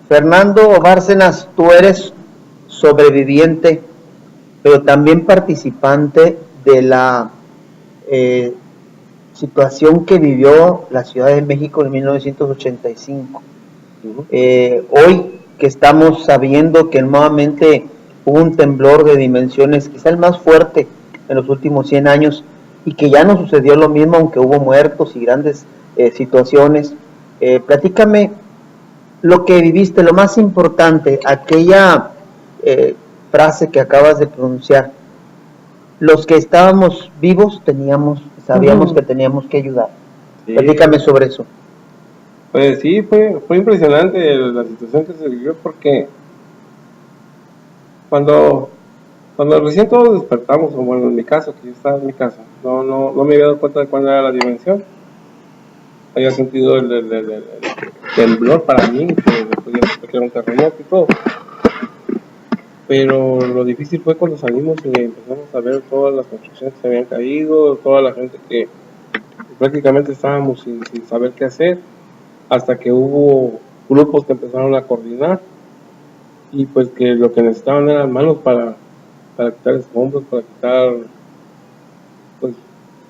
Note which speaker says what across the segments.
Speaker 1: Fernando Bárcenas, tú eres sobreviviente, pero también participante de la eh, situación que vivió la Ciudad de México en 1985. Hoy que estamos sabiendo que nuevamente hubo un temblor de dimensiones, quizá el más fuerte en los últimos 100 años, y que ya no sucedió lo mismo, aunque hubo muertos y grandes situaciones. Platícame lo que viviste, lo más importante, aquella frase que acabas de pronunciar. Los que estábamos vivos sabíamos que teníamos que ayudar. Sí. Platícame sobre eso.
Speaker 2: Pues sí, fue impresionante la situación que se vivió, porque cuando recién todos despertamos, o bueno, en mi caso, que yo estaba en mi casa, no me había dado cuenta de cuál era la dimensión. Había sentido el temblor para mí, que era un terremoto y todo. Pero lo difícil fue cuando salimos y empezamos a ver todas las construcciones que se habían caído, toda la gente que prácticamente estábamos sin saber qué hacer, hasta que hubo grupos que empezaron a coordinar, y pues que lo que necesitaban eran manos para quitar escombros, para quitar pues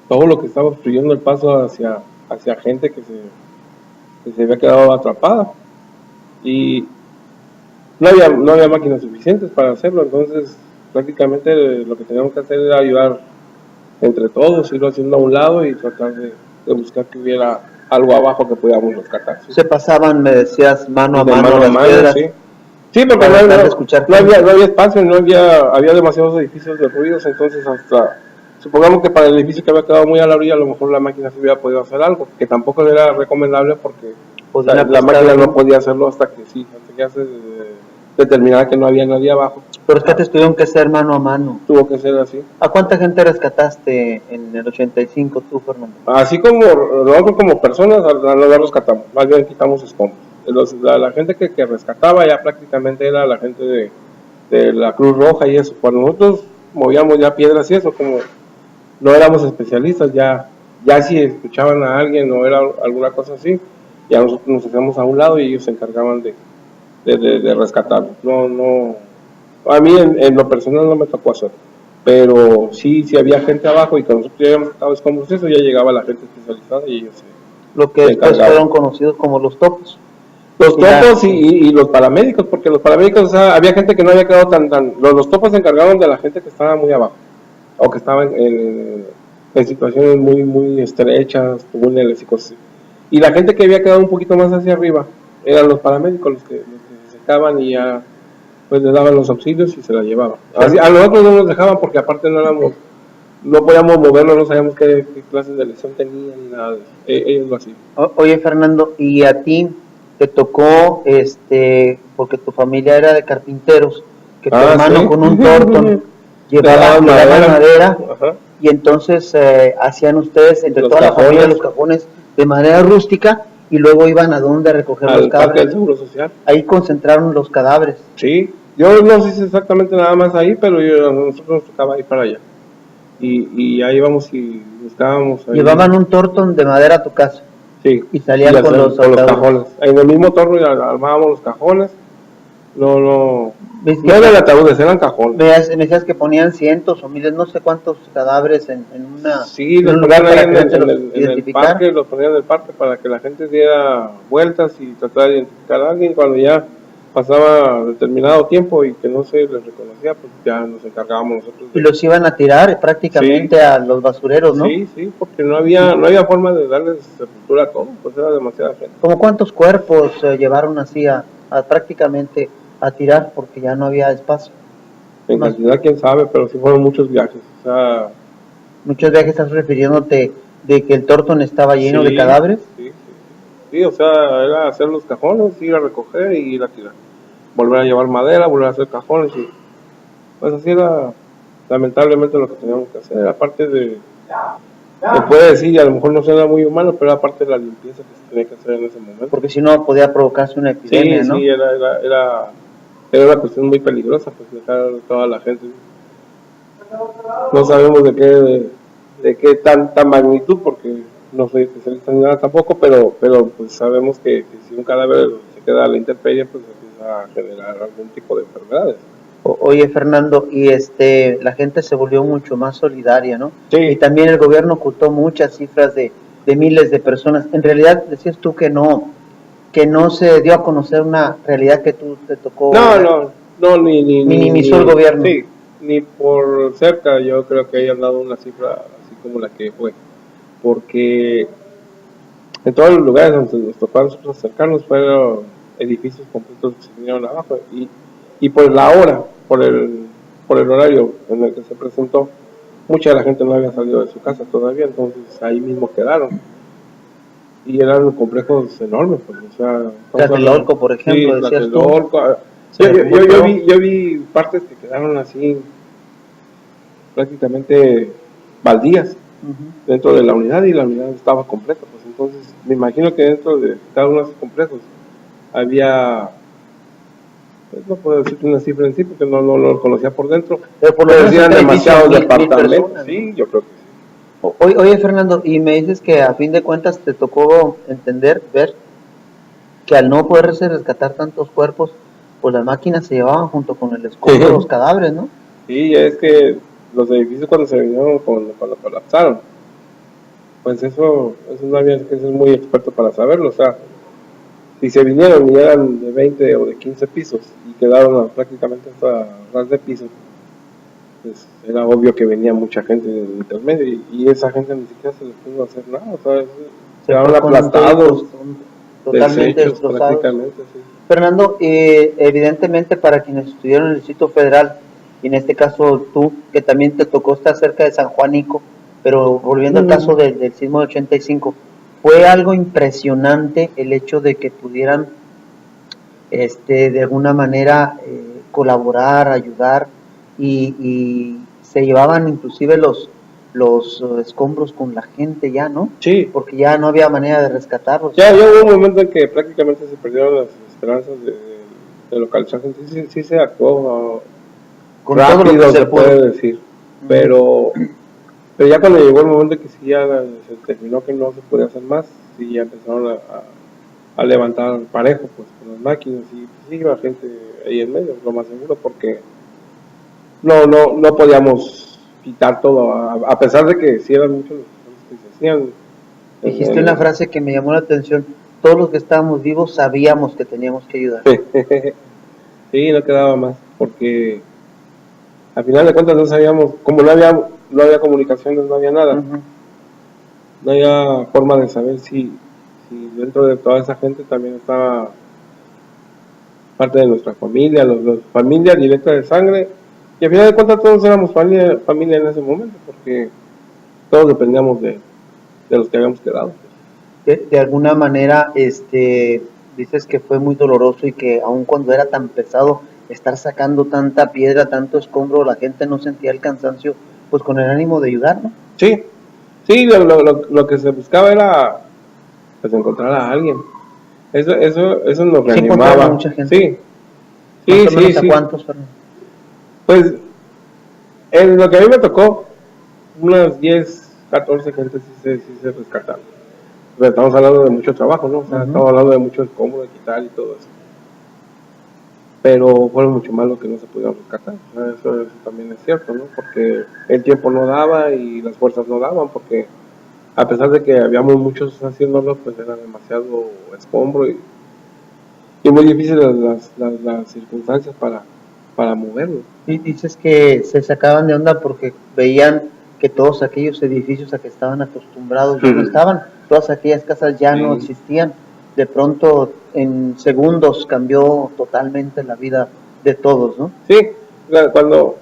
Speaker 2: todo lo que estaba obstruyendo el paso hacia gente que se había quedado atrapada, y no había máquinas suficientes para hacerlo. Entonces prácticamente lo que teníamos que hacer era ayudar entre todos, irlo haciendo a un lado y tratar de buscar que hubiera algo abajo que pudiéramos rescatar.
Speaker 1: ¿Sí? Se pasaban, me decías, mano a mano las piedras.
Speaker 2: Sí, porque no había espacio, había demasiados edificios de ruidos. Entonces, hasta supongamos que para el edificio que había quedado muy a la orilla, a lo mejor la máquina se hubiera podido hacer algo, que tampoco era recomendable, porque la máquina no podía hacerlo hasta que ya se determinara que no había nadie abajo.
Speaker 1: Pero rescates tuvieron que ser mano a mano.
Speaker 2: Tuvo que ser así.
Speaker 1: ¿A cuánta gente rescataste en el 85 tú, Fernando?
Speaker 2: Así como nosotros como personas no la rescatamos, más bien quitamos escombros. La gente que rescataba ya prácticamente era la gente de la Cruz Roja y eso. Cuando nosotros movíamos ya piedras y eso, como no éramos especialistas, ya si escuchaban a alguien o era alguna cosa así, ya nosotros nos hacíamos a un lado y ellos se encargaban de rescatarlo. No, a mí en lo personal no me tocó hacerlo, pero sí había gente abajo, y cuando nosotros ya habíamos sacado escombros, eso ya llegaba la gente especializada y ellos
Speaker 1: lo que después fueron conocidos como los topos.
Speaker 2: Los topos y los paramédicos, porque los paramédicos, o sea, había gente que no había quedado los topos se encargaban de la gente que estaba muy abajo, o que estaba en situaciones muy estrechas, túneles y cosas así. Y la gente que había quedado un poquito más hacia arriba eran los paramédicos, los que se secaban y ya pues les daban los auxilios y se la llevaban. Así, a nosotros no nos dejaban, porque aparte no podíamos movernos, no sabíamos qué clases de lesión tenían ni nada de eso. Ellos lo hacían.
Speaker 1: Oye, Fernando, ¿y a ti te tocó, porque tu familia era de carpinteros, que tu hermano ¿sí? Con un tortón llevaba madera, y entonces hacían ustedes entre toda la familia los cajones de manera rústica, y luego iban a dónde a recoger los cadáveres?
Speaker 2: Del Seguro Social.
Speaker 1: Ahí concentraron los cadáveres.
Speaker 2: Sí, yo no sé exactamente nada más ahí, pero nosotros nos tocaba ir para allá. Y ahí íbamos y buscábamos. Ahí.
Speaker 1: Llevaban un tortón de madera a tu casa.
Speaker 2: Sí.
Speaker 1: Y salían con los
Speaker 2: cajones. En el mismo torno armábamos los cajones. No eran ataúdes, eran cajones.
Speaker 1: Me decías que ponían cientos o miles, no sé cuántos cadáveres en una.
Speaker 2: Sí, los ponían ahí en el parque, los ponían en el parque para que la gente diera vueltas y tratara de identificar a alguien. Cuando ya pasaba determinado tiempo y que no se les reconocía, pues ya nos encargábamos nosotros.
Speaker 1: Y los iban a tirar prácticamente a los basureros, ¿no?
Speaker 2: Sí, porque no había forma de darles sepultura a todo, pues era demasiada gente.
Speaker 1: ¿Cómo cuántos cuerpos llevaron así a prácticamente a tirar, porque ya no había espacio?
Speaker 2: En cantidad quién sabe, pero sí fueron muchos viajes. O sea,
Speaker 1: muchos viajes. ¿Estás refiriéndote de que el tortón estaba lleno de cadáveres?
Speaker 2: Sí, o sea, era hacer los cajones, ir a recoger y ir a tirar, volver a llevar madera, volver a hacer cajones, y pues así era lamentablemente lo que teníamos que hacer. Aparte se puede decir, a lo mejor no suena muy humano, pero era parte de la limpieza que se tenía que hacer en ese momento,
Speaker 1: porque si no podía provocarse una epidemia, ¿no?
Speaker 2: Sí, era una cuestión muy peligrosa, pues dejar a toda la gente. No sabemos de qué tanta magnitud, porque no soy especialista en nada tampoco, pero pues sabemos que si un cadáver se queda a la intemperie, pues empieza a generar algún tipo de enfermedades.
Speaker 1: Oye, Fernando, y la gente se volvió mucho más solidaria, ¿no?
Speaker 2: Sí.
Speaker 1: Y también el gobierno ocultó muchas cifras de miles de personas. En realidad, decías tú que no se dio a conocer una realidad que tú te tocó.
Speaker 2: No, ni
Speaker 1: minimizó el gobierno.
Speaker 2: Sí, ni por cerca yo creo que hayan dado una cifra así como la que fue, porque en todos los lugares donde nos tocó a nosotros acercarnos fueron edificios completos que se vinieron abajo, y por la hora, por el horario en el que se presentó, mucha de la gente no había salido de su casa todavía, entonces ahí mismo quedaron. Y eran complejos enormes, pues, o sea...
Speaker 1: Tlatelolco, por ejemplo,
Speaker 2: sí,
Speaker 1: decías
Speaker 2: Tlatelolco. Yo vi partes que quedaron así, prácticamente baldías, dentro de la unidad, y la unidad estaba completa, pues entonces me imagino que dentro de cada uno de esos complejos había, pues, no puedo decirte una cifra en sí porque no lo conocía por dentro,
Speaker 1: pero por lo menos
Speaker 2: decían demasiados departamentos,
Speaker 1: personas,
Speaker 2: sí,
Speaker 1: ¿no?
Speaker 2: yo creo que sí.
Speaker 1: Oye, Fernando, y me dices que a fin de cuentas te tocó ver que al no poderse rescatar tantos cuerpos, pues las máquinas se llevaban junto con el escombro los cadáveres, ¿no?
Speaker 2: Sí, es que los edificios cuando se vinieron, cuando colapsaron, pues eso no había que ser muy experto para saberlo, o sea, si se vinieron y eran de 20 o de 15 pisos y quedaron prácticamente hasta ras de piso, pues era obvio que venía mucha gente del intermedio, y esa gente ni siquiera se les pudo hacer nada, o sea, quedaron aplastados,
Speaker 1: totalmente destrozados.
Speaker 2: Prácticamente, sí.
Speaker 1: Fernando, evidentemente para quienes estuvieron en el Distrito Federal, y en este caso tú, que también te tocó estar cerca de San Juanico, pero volviendo al caso del sismo de 85, fue algo impresionante el hecho de que pudieran de alguna manera colaborar, ayudar, y se llevaban inclusive los escombros con la gente ya, ¿no?
Speaker 2: Sí.
Speaker 1: Porque ya no había manera de rescatarlos.
Speaker 2: Ya hubo un momento en que prácticamente se perdieron las esperanzas de localizar gente. Sí se actuó
Speaker 1: con
Speaker 2: rápido,
Speaker 1: todo lo que
Speaker 2: se puede decir, pero ya cuando llegó el momento que sí ya se terminó que no se podía hacer más, sí ya empezaron a levantar parejo, pues, con las máquinas, y sí iba gente ahí en medio, lo más seguro, porque no podíamos quitar todo, a pesar de que sí eran muchos los que se hacían.
Speaker 1: Dijiste una frase que me llamó la atención: todos los que estábamos vivos sabíamos que teníamos que ayudar.
Speaker 2: Sí, no quedaba más, porque al final de cuentas no sabíamos, como no había comunicaciones, no había nada, no había forma de saber si dentro de toda esa gente también estaba parte de nuestra familia, los familia directa de sangre, y al final de cuentas todos éramos familia en ese momento, porque todos dependíamos de los que habíamos quedado.
Speaker 1: De alguna manera, dices que fue muy doloroso, y que aun cuando era tan pesado estar sacando tanta piedra, tanto escombro, la gente no sentía el cansancio, pues con el ánimo de ayudar, ¿no?
Speaker 2: Sí, lo que se buscaba era, pues, encontrar a alguien. Eso nos reanimaba.
Speaker 1: Mucha gente.
Speaker 2: Sí.
Speaker 1: ¿A cuántos, Fernando?
Speaker 2: Pues, en lo que a mí me tocó, unas 10, 14 gente sí se rescataron. Pero estamos hablando de mucho trabajo, ¿no? O sea, estamos hablando de mucho escombro de quitar y todo eso. Pero fueron mucho más lo que no se pudieron rescatar. Eso también es cierto, ¿no? Porque el tiempo no daba y las fuerzas no daban, porque a pesar de que habíamos muchos haciéndolo, pues era demasiado escombro y muy difíciles las circunstancias para moverlo.
Speaker 1: Y dices que se sacaban de onda porque veían que todos aquellos edificios a que estaban acostumbrados ya no estaban, todas aquellas casas ya no existían. De pronto, en segundos, cambió totalmente la vida de todos, ¿no?
Speaker 2: Sí, cuando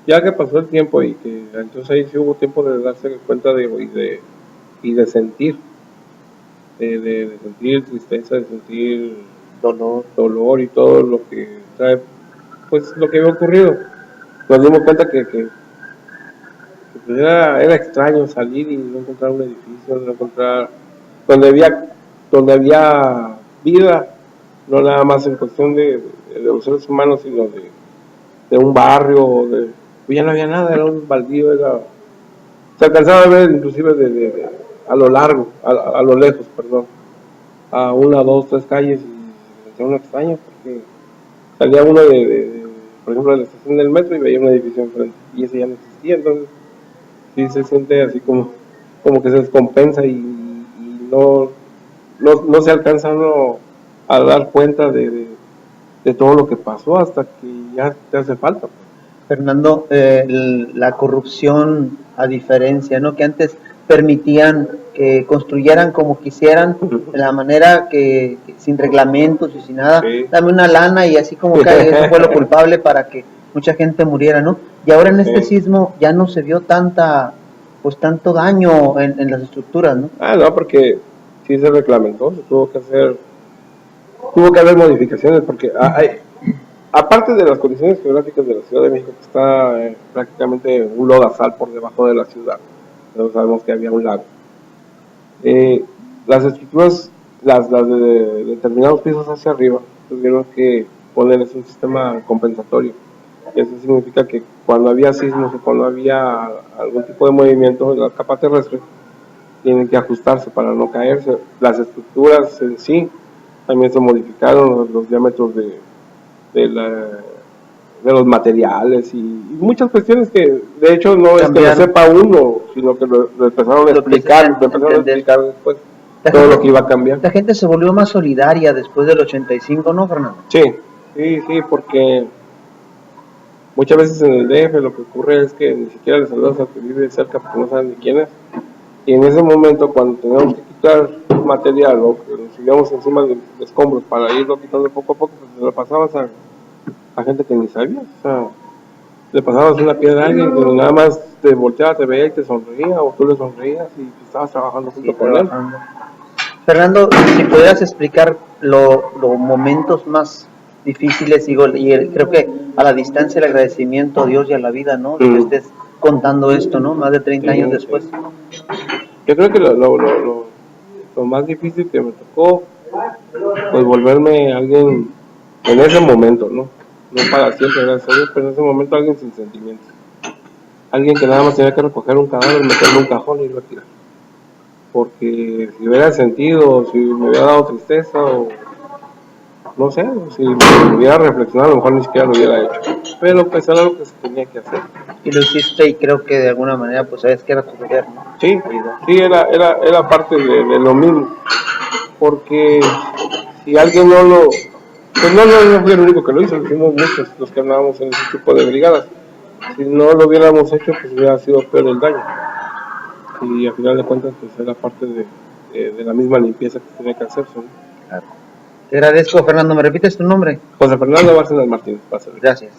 Speaker 2: ya que pasó el tiempo y que entonces ahí sí hubo tiempo de darse cuenta y de sentir, de sentir tristeza, de sentir dolor y todo lo que trae, pues lo que había ocurrido. Nos dimos cuenta que pues era extraño salir y no encontrar un edificio, no encontrar donde había vida, no nada más en cuestión de los seres humanos, sino de un barrio, ya no había nada, era un baldío, se alcanzaba a ver inclusive a lo largo, a lo lejos, perdón, a 1, 2, 3 calles, y parecía uno extraño porque salía uno por ejemplo, de la estación del metro y veía un edificio enfrente y ese ya no existía, entonces sí se siente así como que se descompensa y no se alcanza uno a dar cuenta de todo lo que pasó hasta que ya te hace falta, pues.
Speaker 1: Fernando, la corrupción, a diferencia, ¿no? Que antes permitían que construyeran como quisieran, de la manera que sin reglamentos y sin nada,
Speaker 2: Sí.
Speaker 1: dame una lana y así como que eso fue lo culpable para que mucha gente muriera, ¿no? Y ahora en este
Speaker 2: Sí.
Speaker 1: sismo ya no se vio tanto daño en las estructuras, ¿no?
Speaker 2: No, porque sí se reglamentó, se tuvo que haber modificaciones porque aparte de las condiciones geográficas de la Ciudad de México, que está prácticamente un lodazal por debajo de la ciudad, todos sabemos que había un lago. Las estructuras, las de determinados pisos hacia arriba, tuvieron que ponerles un sistema compensatorio. Eso significa que cuando había sismos o cuando había algún tipo de movimiento en la capa terrestre, tienen que ajustarse para no caerse. Las estructuras en sí también se modificaron, los diámetros de los materiales y muchas cuestiones que de hecho no es que lo sepa uno, sino que lo empezaron a explicar después todo lo que iba a cambiar.
Speaker 1: La gente se volvió más solidaria después del 85, ¿no, Fernando?
Speaker 2: Sí, porque muchas veces en el DF lo que ocurre es que ni siquiera les saludas al que vive cerca porque no saben ni quién es. Y en ese momento, cuando teníamos que quitar material o que nos subíamos encima de escombros para irlo quitando poco a poco, pues se lo pasabas a gente que ni sabía. O sea, le pasabas una piedra a alguien que nada más te volteaba, te veía y te sonreía, o tú le sonreías y estabas trabajando junto con él.
Speaker 1: Fernando, si pudieras explicar los momentos más difíciles, y creo que a la distancia el agradecimiento a Dios y a la vida, ¿no? De que estés contando esto, ¿no? Más de 30 años después.
Speaker 2: Yo creo que lo más difícil que me tocó, pues volverme alguien en ese momento, ¿no? No para siempre, gracias a Dios, pero en ese momento alguien sin sentimientos. Alguien que nada más tenía que recoger un cadáver, meterlo en un cajón y irlo a tirar. Porque si hubiera sentido, si me hubiera dado tristeza o no sé, si me hubiera reflexionado, a lo mejor ni siquiera lo hubiera hecho. Pero pues era lo que se tenía que hacer.
Speaker 1: Y lo hiciste y creo que de alguna manera pues sabes que era tu deber, ¿no?
Speaker 2: Sí, era parte de lo mismo. Porque si alguien no lo... Pues no fui el único que lo hizo, lo hicimos muchos los que andábamos en ese tipo de brigadas. Si no lo hubiéramos hecho, pues hubiera sido peor el daño. Y al final de cuentas, pues era parte de la misma limpieza que tenía que hacerse, ¿no?
Speaker 1: Claro. Te agradezco, Fernando. ¿Me repites tu nombre?
Speaker 2: José Fernando Bárcenas Martínez.
Speaker 1: Gracias.